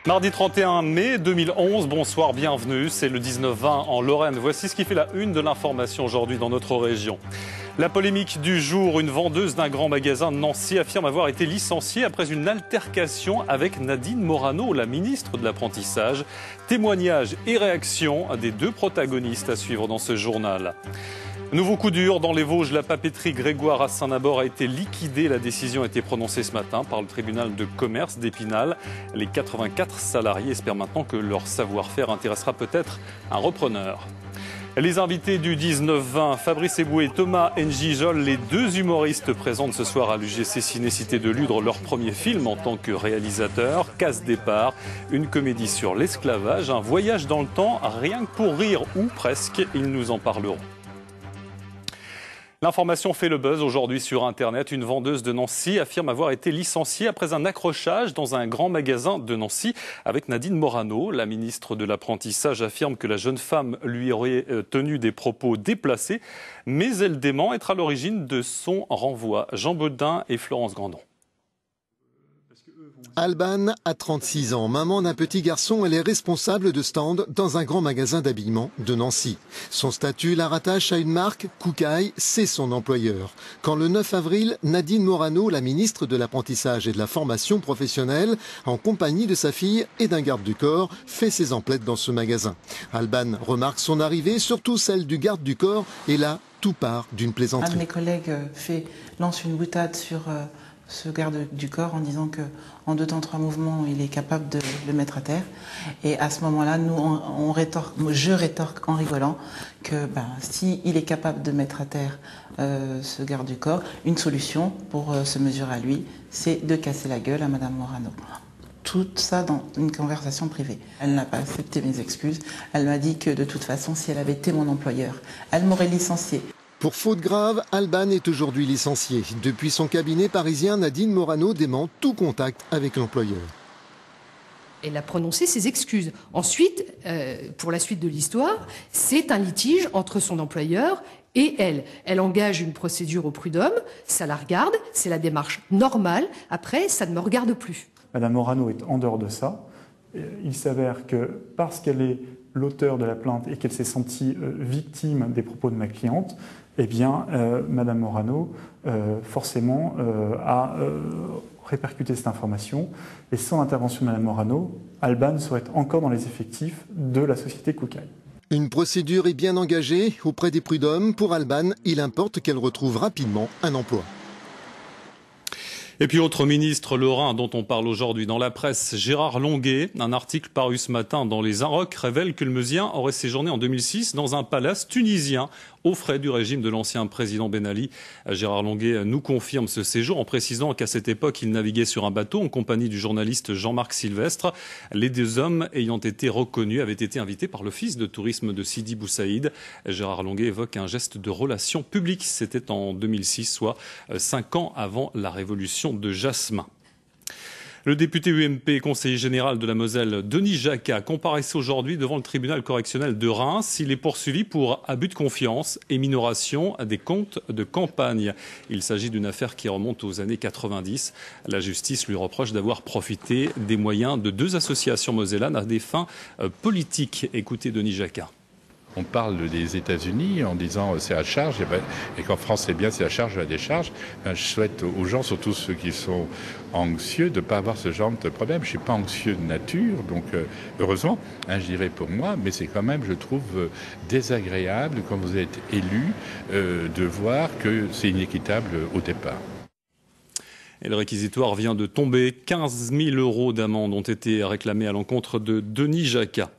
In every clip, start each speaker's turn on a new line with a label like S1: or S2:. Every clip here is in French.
S1: Mardi 31 mai 2011, bonsoir, bienvenue, c'est le 19-20 en Lorraine. Voici ce qui fait la une de l'information aujourd'hui dans notre région. La polémique du jour, une vendeuse d'un grand magasin de Nancy affirme avoir été licenciée après une altercation avec Nadine Morano, la ministre de l'Apprentissage. Témoignages et réactions des deux protagonistes à suivre dans ce journal. Nouveau coup dur dans les Vosges, la papeterie Grégoire à Saint-Nabord a été liquidée. La décision a été prononcée ce matin par le tribunal de commerce d'Épinal. Les 84 salariés espèrent maintenant que leur savoir-faire intéressera peut-être un repreneur. Les invités du 19-20, Fabrice Eboué et Thomas Njijol, les deux humoristes présentent ce soir à l'UGC Ciné-Cité de Ludre leur premier film en tant que réalisateur, Casse Départ, une comédie sur l'esclavage, un voyage dans le temps, rien que pour rire ou presque, ils nous en parleront. L'information fait le buzz aujourd'hui sur Internet. Une vendeuse de Nancy affirme avoir été licenciée après un accrochage dans un grand magasin de Nancy avec Nadine Morano. La ministre de l'Apprentissage affirme que la jeune femme lui aurait tenu des propos déplacés, mais elle dément être à l'origine de son renvoi. Jean Baudin et Florence Grandon.
S2: Alban a 36 ans, maman d'un petit garçon, elle est responsable de stand dans un grand magasin d'habillement de Nancy. Son statut la rattache à une marque, Koukaï, c'est son employeur. Quand le 9 avril, Nadine Morano, la ministre de l'Apprentissage et de la Formation professionnelle, en compagnie de sa fille et d'un garde du corps, fait ses emplettes dans ce magasin. Alban remarque son arrivée, surtout celle du garde du corps, et là, tout part d'une plaisanterie.
S3: Un de mes collègues lance une boutade sur ce garde du corps en disant que en 2 temps 3 mouvements, il est capable de le mettre à terre. Et à ce moment-là, je rétorque en rigolant que si il est capable de mettre à terre ce garde du corps, une solution pour se mesurer à lui, c'est de casser la gueule à Madame Morano. Tout ça dans une conversation privée. Elle n'a pas accepté mes excuses. Elle m'a dit que de toute façon, si elle avait été mon employeur, elle m'aurait licenciée.
S2: Pour faute grave, Alban est aujourd'hui licencié. Depuis son cabinet parisien, Nadine Morano dément tout contact avec l'employeur.
S4: Elle a prononcé ses excuses. Ensuite, pour la suite de l'histoire, c'est un litige entre son employeur et elle. Elle engage une procédure au prud'homme, ça la regarde, c'est la démarche normale. Après, ça ne me regarde plus.
S5: Madame Morano est en dehors de ça. Il s'avère que parce qu'elle est l'auteur de la plainte et qu'elle s'est sentie victime des propos de ma cliente, eh bien, Madame Morano, forcément, a répercuté cette information. Et sans l'intervention de Madame Morano, Alban serait encore dans les effectifs de la société Koukaï.
S2: Une procédure est bien engagée auprès des prud'hommes. Pour Alban, il importe qu'elle retrouve rapidement un emploi.
S1: Et puis autre ministre lorrain dont on parle aujourd'hui dans la presse, Gérard Longuet. Un article paru ce matin dans les Inrocks révèle que le Meusien aurait séjourné en 2006 dans un palace tunisien aux frais du régime de l'ancien président Ben Ali. Gérard Longuet nous confirme ce séjour en précisant qu'à cette époque, il naviguait sur un bateau en compagnie du journaliste Jean-Marc Sylvestre. Les 2 hommes ayant été reconnus avaient été invités par l'office de tourisme de Sidi Bou Saïd. Gérard Longuet évoque un geste de relations publiques. C'était en 2006, soit 5 ans avant la révolution de Jasmin. Le député UMP et conseiller général de la Moselle, Denis Jacquat, comparaissait aujourd'hui devant le tribunal correctionnel de Reims. Il est poursuivi pour abus de confiance et minoration des comptes de campagne. Il s'agit d'une affaire qui remonte aux années 90. La justice lui reproche d'avoir profité des moyens de 2 associations mosellanes à des fins politiques. Écoutez Denis Jacquat.
S6: On parle des États-Unis en disant c'est à charge et qu'en France c'est bien, c'est à charge à la décharge. Je souhaite aux gens, surtout ceux qui sont anxieux, de ne pas avoir ce genre de problème. Je ne suis pas anxieux de nature, donc heureusement, je dirais pour moi, mais c'est quand même, je trouve, désagréable quand vous êtes élu de voir que c'est inéquitable au départ.
S1: Et le réquisitoire vient de tomber. 15 000 € d'amende ont été réclamés à l'encontre de Denis Jacquat.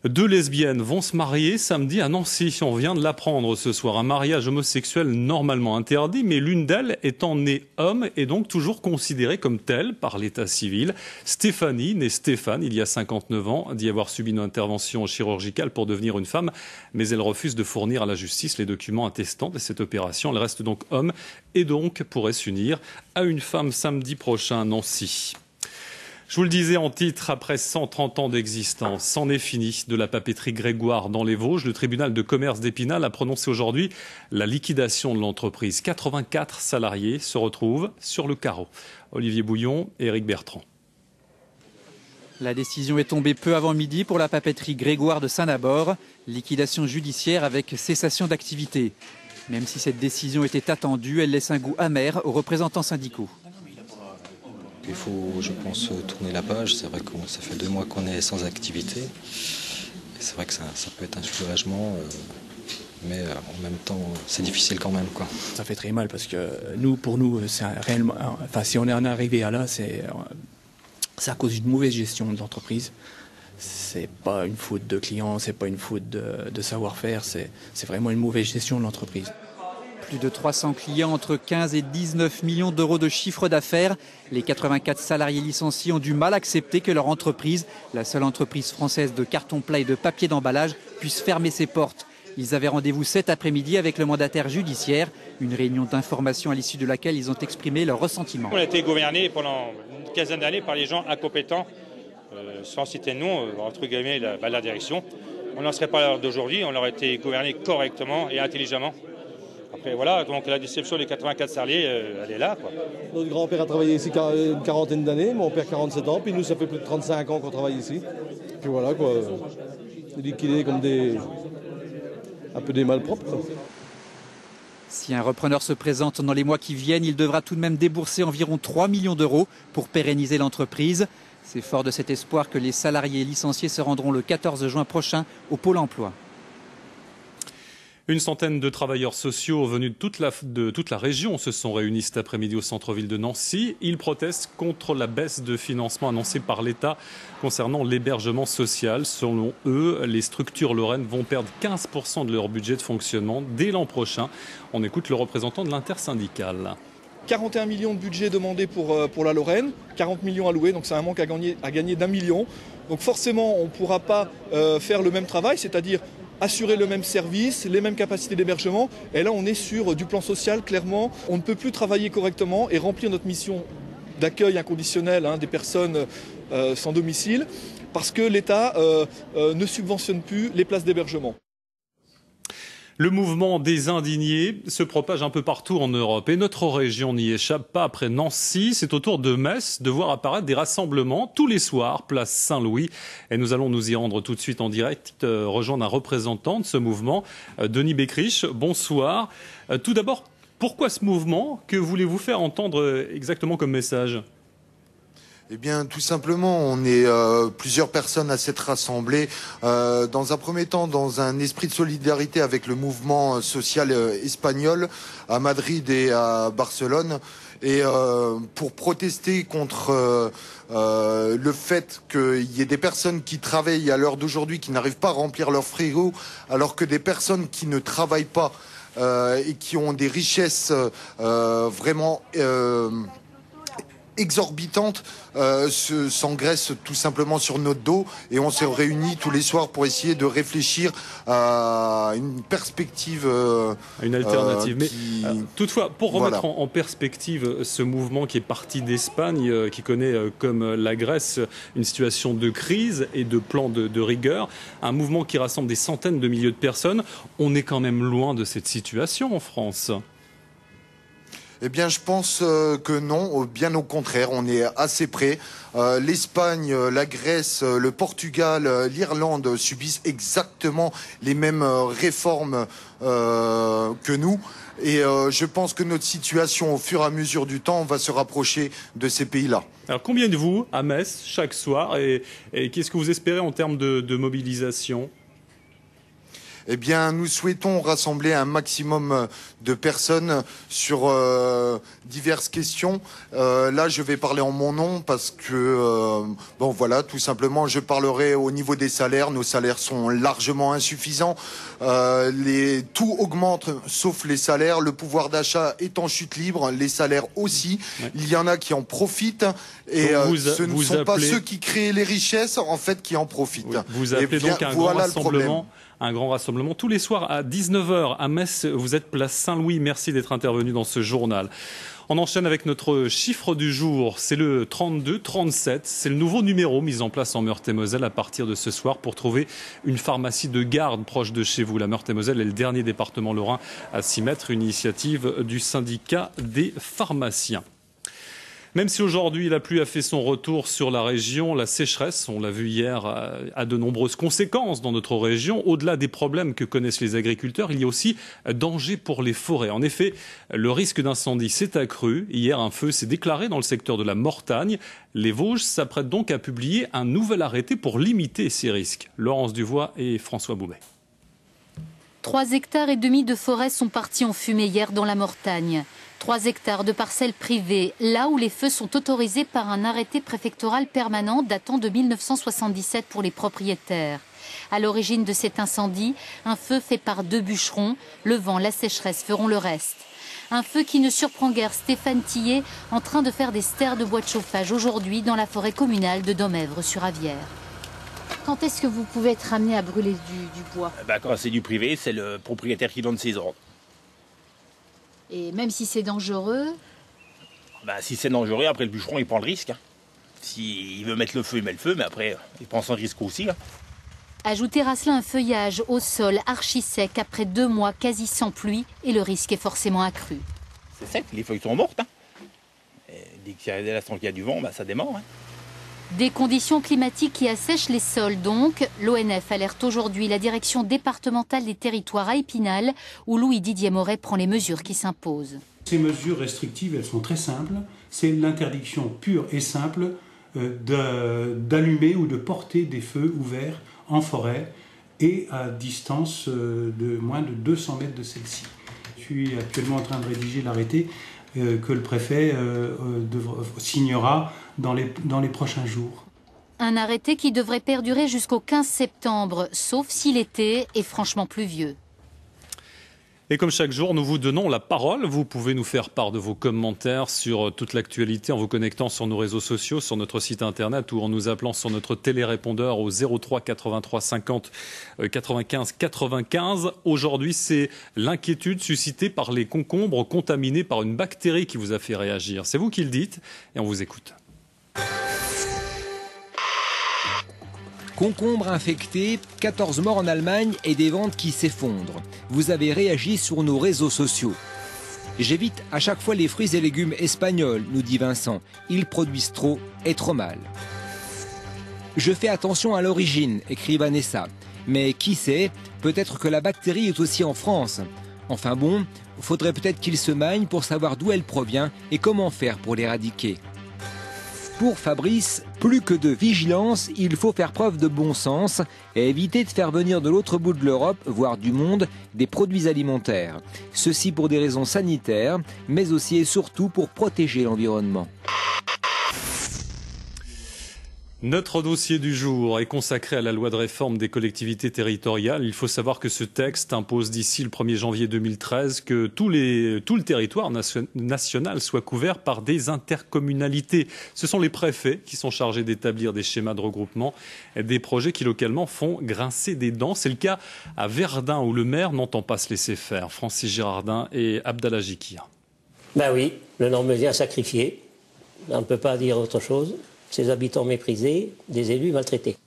S1: 2 lesbiennes vont se marier samedi à Nancy. On vient de l'apprendre ce soir. Un mariage homosexuel normalement interdit, mais l'une d'elles étant née homme est donc toujours considérée comme telle par l'état civil. Stéphanie, née Stéphane, il y a 59 ans, dit avoir subi une intervention chirurgicale pour devenir une femme, mais elle refuse de fournir à la justice les documents attestant de cette opération. Elle reste donc homme et donc pourrait s'unir à une femme samedi prochain à Nancy. Je vous le disais en titre, après 130 ans d'existence, c'en est fini de la papeterie Grégoire dans les Vosges. Le tribunal de commerce d'Épinal a prononcé aujourd'hui la liquidation de l'entreprise. 84 salariés se retrouvent sur le carreau. Olivier Bouillon et Éric Bertrand.
S7: La décision est tombée peu avant midi pour la papeterie Grégoire de Saint-Nabord. Liquidation judiciaire avec cessation d'activité. Même si cette décision était attendue, elle laisse un goût amer aux représentants syndicaux.
S8: Il faut, je pense, tourner la page. C'est vrai que ça fait 2 mois qu'on est sans activité. C'est vrai que ça peut être un soulagement, mais en même temps, c'est difficile quand même, quoi.
S9: Ça fait très mal parce que pour nous, c'est réellement. Enfin, si on est en arrivé à là, c'est à cause d'une mauvaise gestion de l'entreprise. C'est pas une faute de client, c'est pas une faute de savoir-faire, c'est vraiment une mauvaise gestion de l'entreprise.
S7: Plus de 300 clients, entre 15 et 19 millions d'euros de chiffre d'affaires. Les 84 salariés licenciés ont du mal à accepter que leur entreprise, la seule entreprise française de carton plat et de papier d'emballage, puisse fermer ses portes. Ils avaient rendez-vous cet après-midi avec le mandataire judiciaire, une réunion d'information à l'issue de laquelle ils ont exprimé leur ressentiment.
S10: On a été gouverné pendant une quinzaine d'années par les gens incompétents, sans citer de nom, entre guillemets la direction. On n'en serait pas à l'heure d'aujourd'hui, on aurait été gouverné correctement et intelligemment. Après voilà, donc la déception des 84 salariés, elle est là, quoi.
S11: Notre grand-père a travaillé ici une quarantaine d'années, mon père 47 ans, puis nous ça fait plus de 35 ans qu'on travaille ici. Puis voilà quoi, liquidés comme un peu des malpropres, quoi.
S7: Si un repreneur se présente dans les mois qui viennent, il devra tout de même débourser environ 3 millions d'euros pour pérenniser l'entreprise. C'est fort de cet espoir que les salariés licenciés se rendront le 14 juin prochain au Pôle emploi.
S1: Une centaine de travailleurs sociaux venus de toute la région se sont réunis cet après-midi au centre-ville de Nancy. Ils protestent contre la baisse de financement annoncée par l'État concernant l'hébergement social. Selon eux, les structures lorraines vont perdre 15% de leur budget de fonctionnement dès l'an prochain. On écoute le représentant de l'intersyndicale.
S12: 41 millions de budget demandé pour la Lorraine, 40 millions alloués, donc c'est un manque à gagner d'1 million. Donc forcément, on ne pourra pas faire le même travail, c'est-à-dire assurer le même service, les mêmes capacités d'hébergement. Et là, on est sur du plan social, clairement. On ne peut plus travailler correctement et remplir notre mission d'accueil inconditionnel des personnes sans domicile parce que l'État ne subventionne plus les places d'hébergement.
S1: Le mouvement des indignés se propage un peu partout en Europe et notre région n'y échappe pas. Après Nancy, c'est au tour de Metz de voir apparaître des rassemblements tous les soirs, place Saint-Louis. Et nous allons nous y rendre tout de suite en direct, rejoindre un représentant de ce mouvement, Denis Beckrich. Bonsoir. Tout d'abord, pourquoi ce mouvement? Que voulez-vous faire entendre exactement comme message?
S13: Eh bien, tout simplement, on est plusieurs personnes à s'être rassemblées. Dans un premier temps, dans un esprit de solidarité avec le mouvement social espagnol à Madrid et à Barcelone, et pour protester contre le fait qu'il y ait des personnes qui travaillent à l'heure d'aujourd'hui qui n'arrivent pas à remplir leur frigo, alors que des personnes qui ne travaillent pas et qui ont des richesses vraiment exorbitantes s'engraissent tout simplement sur notre dos, et on se réunit tous les soirs pour essayer de réfléchir à une perspective,
S1: une alternative. Mais toutefois, pour remettre en perspective ce mouvement qui est parti d'Espagne, qui connaît comme la Grèce une situation de crise et de plan de rigueur, un mouvement qui rassemble des centaines de milliers de personnes, on est quand même loin de cette situation en France.
S13: Eh bien, je pense que non, bien au contraire, on est assez près. L'Espagne, la Grèce, le Portugal, l'Irlande subissent exactement les mêmes réformes que nous. Et je pense que notre situation, au fur et à mesure du temps, va se rapprocher de ces pays-là.
S1: Alors, combien de vous à Metz chaque soir, et qu'est-ce que vous espérez en termes de mobilisation ?
S13: Eh bien, nous souhaitons rassembler un maximum de personnes sur diverses questions. Là, je vais parler en mon nom parce que, bon, voilà, tout simplement, je parlerai au niveau des salaires. Nos salaires sont largement insuffisants. Tout augmente, sauf les salaires. Le pouvoir d'achat est en chute libre, les salaires aussi. Ouais. Il y en a qui en profitent. Et ce ne sont pas ceux qui créent les richesses, en fait, qui en profitent. Oui.
S1: Vous appelez donc un grand rassemblement. Un grand rassemblement tous les soirs à 19h à Metz. Vous êtes place Saint-Louis. Merci d'être intervenu dans ce journal. On enchaîne avec notre chiffre du jour. C'est le 32-37. C'est le nouveau numéro mis en place en Meurthe-et-Moselle à partir de ce soir pour trouver une pharmacie de garde proche de chez vous. La Meurthe-et-Moselle est le dernier département lorrain à s'y mettre. Une initiative du syndicat des pharmaciens. Même si aujourd'hui la pluie a fait son retour sur la région, la sécheresse, on l'a vu hier, a de nombreuses conséquences dans notre région. Au-delà des problèmes que connaissent les agriculteurs, il y a aussi danger pour les forêts. En effet, le risque d'incendie s'est accru. Hier, un feu s'est déclaré dans le secteur de la Mortagne. Les Vosges s'apprêtent donc à publier un nouvel arrêté pour limiter ces risques. Laurence Duvois et François Boumet.
S14: 3,5 hectares de forêt sont partis en fumée hier dans la Mortagne. 3 hectares de parcelles privées, là où les feux sont autorisés par un arrêté préfectoral permanent datant de 1977 pour les propriétaires. À l'origine de cet incendie, un feu fait par 2 bûcherons. Le vent, la sécheresse feront le reste. Un feu qui ne surprend guère Stéphane Tillet, en train de faire des stères de bois de chauffage aujourd'hui dans la forêt communale de Domèvre-sur-Avière. Quand est-ce que vous pouvez être amené à brûler du bois?
S15: Quand c'est du privé, c'est le propriétaire qui donne ses ordres.
S14: Et même si c'est dangereux?
S15: Si c'est dangereux, après le bûcheron il prend le risque. S'il veut mettre le feu, il met le feu, mais après il prend son risque aussi.
S14: Ajouter à cela un feuillage au sol archi sec après 2 mois quasi sans pluie et le risque est forcément accru.
S15: C'est sec, les feuilles sont mortes. Dès qu'il y a du vent, ça démarre.
S14: Des conditions climatiques qui assèchent les sols donc. L'ONF alerte aujourd'hui la direction départementale des territoires à Épinal, où Louis-Didier Moret prend les mesures qui s'imposent.
S16: Ces mesures restrictives, elles sont très simples. C'est l'interdiction pure et simple d'allumer ou de porter des feux ouverts en forêt et à distance de moins de 200 mètres de celle-ci. Je suis actuellement en train de rédiger l'arrêté que le préfet signera dans les prochains jours.
S14: Un arrêté qui devrait perdurer jusqu'au 15 septembre, sauf si l'été est franchement pluvieux.
S1: Et comme chaque jour, nous vous donnons la parole. Vous pouvez nous faire part de vos commentaires sur toute l'actualité en vous connectant sur nos réseaux sociaux, sur notre site internet ou en nous appelant sur notre télérépondeur au 03 83 50 95 95. Aujourd'hui, c'est l'inquiétude suscitée par les concombres contaminés par une bactérie qui vous a fait réagir. C'est vous qui le dites et on vous écoute.
S17: Concombres infectés, 14 morts en Allemagne et des ventes qui s'effondrent. Vous avez réagi sur nos réseaux sociaux. J'évite à chaque fois les fruits et légumes espagnols, nous dit Vincent. Ils produisent trop et trop mal. Je fais attention à l'origine, écrit Vanessa. Mais qui sait, peut-être que la bactérie est aussi en France. Enfin bon, faudrait peut-être qu'il se magne pour savoir d'où elle provient et comment faire pour l'éradiquer. Pour Fabrice, plus que de vigilance, il faut faire preuve de bon sens et éviter de faire venir de l'autre bout de l'Europe, voire du monde, des produits alimentaires. Ceci pour des raisons sanitaires, mais aussi et surtout pour protéger l'environnement.
S1: Notre dossier du jour est consacré à la loi de réforme des collectivités territoriales. Il faut savoir que ce texte impose d'ici le 1er janvier 2013 que tout le territoire national soit couvert par des intercommunalités. Ce sont les préfets qui sont chargés d'établir des schémas de regroupement et des projets qui localement font grincer des dents. C'est le cas à Verdun où le maire n'entend pas se laisser faire. Francis Girardin et Abdallah Jikir.
S18: Oui, le Normandien sacrifié. On ne peut pas dire autre chose. Ses habitants méprisés, des élus maltraités.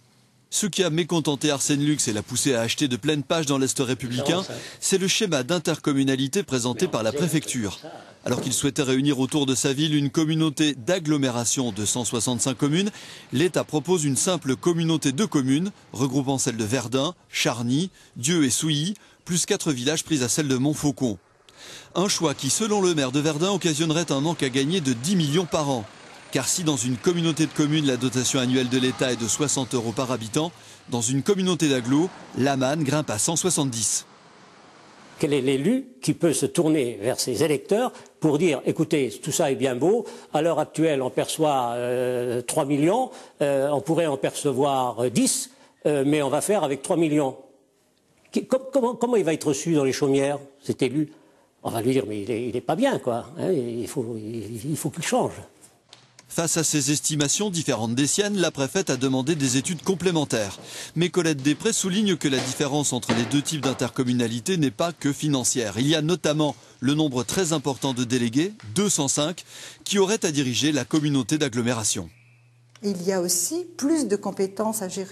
S19: Ce qui a mécontenté Arsène Lux et l'a poussé à acheter de pleines pages dans l'Est républicain, c'est le schéma d'intercommunalité présenté par la préfecture. Alors qu'il souhaitait réunir autour de sa ville une communauté d'agglomération de 165 communes, l'État propose une simple communauté de communes, regroupant celles de Verdun, Charny, Dieu et Souilly, plus 4 villages pris à celle de Montfaucon. Un choix qui, selon le maire de Verdun, occasionnerait un manque à gagner de 10 millions par an. Car si dans une communauté de communes, la dotation annuelle de l'État est de 60 € par habitant, dans une communauté d'agglo, la manne grimpe à 170.
S18: Quel est l'élu qui peut se tourner vers ses électeurs pour dire « Écoutez, tout ça est bien beau, à l'heure actuelle on perçoit 3 millions, on pourrait en percevoir 10, mais on va faire avec 3 millions ». Comment il va être reçu dans les chaumières, cet élu? On va lui dire « Mais il n'est pas bien, quoi. Hein, il faut qu'il change ».
S19: Face à ces estimations différentes des siennes, la préfète a demandé des études complémentaires. Mais Colette Després souligne que la différence entre les deux types d'intercommunalité n'est pas que financière. Il y a notamment le nombre très important de délégués, 205, qui auraient à diriger la communauté d'agglomération.
S20: Il y a aussi plus de compétences à gérer.